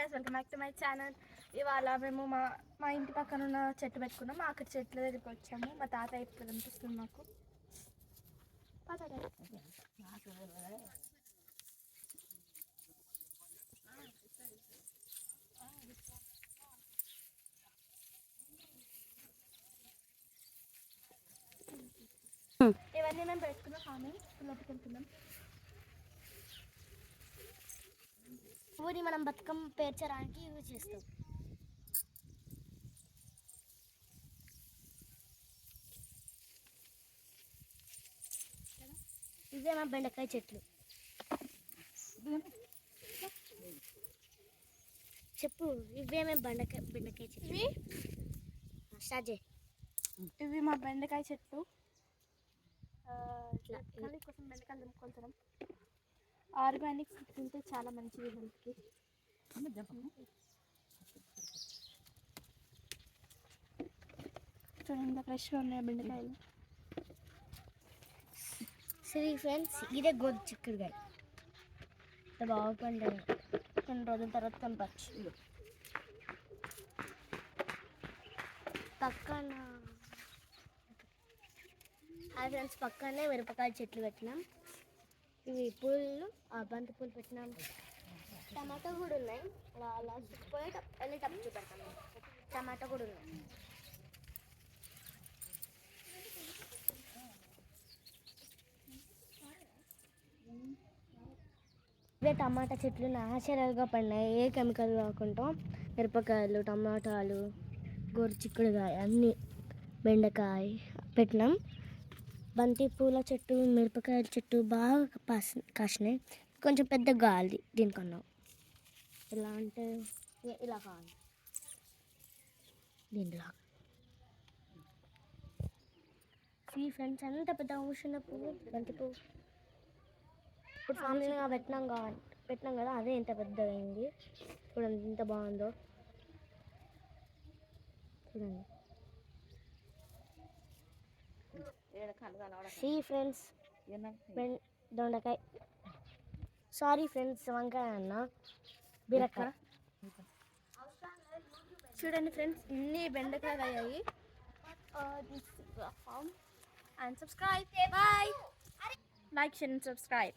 Guys welcome back to my channel. ఇవాళ మేము మా ఇంటి పక్కన ఉన్న చెట్టు పెట్టుకున్నాం. మా అక్కడ చెట్ల దగ్గరికి వచ్చాము. మా తాత ఇప్పుడు కనిపిస్తుంది మాకు. ఇవన్నీ మేము పెట్టుకున్నాం. కానీ లోపలికి వెళ్తున్నాం. ఊరి మనం బతుకమ్మ పేర్చడానికి యూజ్ చేస్తాం. ఇవే మా బెండకాయ చెట్లు. చెప్పు, ఇవేమే బెండకాయ చెట్లు. స్టార్ట్ చేయి. ఇవి మా బెండకాయ చెట్లు. కలి కోసం బెండకాయలు తెంపుకుంటున్నాం. ఆర్గానిక్ ఫుడ్ తింటే చాలా మంచిది హెల్త్కి. చూడండి ఫ్రెష్గా ఉన్నాయి బెండకాయలు. సరే ఫ్రెండ్స్, ఇదే గోధుమ చిక్కుడుకాయ. బాగా పండుగ కొన్ని రోజుల తర్వాత తెంపచ్చు. పక్కన ఫ్రెండ్స్ పక్కనే మిరపకాయ చెట్లు పెట్టినాం. ఇవి పూలు, ఆ బంతి పూలు పెట్టినాం. టమాటో కూడా ఉన్నాయి. అలా పోయి వెళ్ళేటప్పుడు చూపెడతాం. టమాటో కూడా ఉన్నాయి. ఇవే టమాటా చెట్లు న్యాచురల్గా పడినాయి. ఏ కెమికల్ కాకుండా మిరపకాయలు, టమాటాలు, గోరు చిక్కుడుకాయ అన్నీ, బెండకాయ పెట్టినాం. బంతి పూల చెట్టు, మిరపకాయల చెట్టు బాగా కాసినాయి. కొంచెం పెద్ద గాలి దీనికన్నా. ఎలా అంటే ఇలా కావాలి, దీనిలా. ఫ్రెండ్స్ అంత పెద్ద అవసరం పువ్వు, బంతి పువ్వు. ఇప్పుడు ఫ్యామిలీగా పెట్టినాం కదా, అదే ఇంత పెద్దగా అయింది. చూడండి ఎంత బాగుందో. చూడండి ఫ్రెండ్స్, దొండకాయ, సారీ ఫ్రెండ్స్, వంకాయ అన్న, బీరకాయ. చూడండి ఫ్రెండ్స్, ఇన్ని బెండకాయలు అయ్యాయి. And subscribe. Bye. Like, share and subscribe.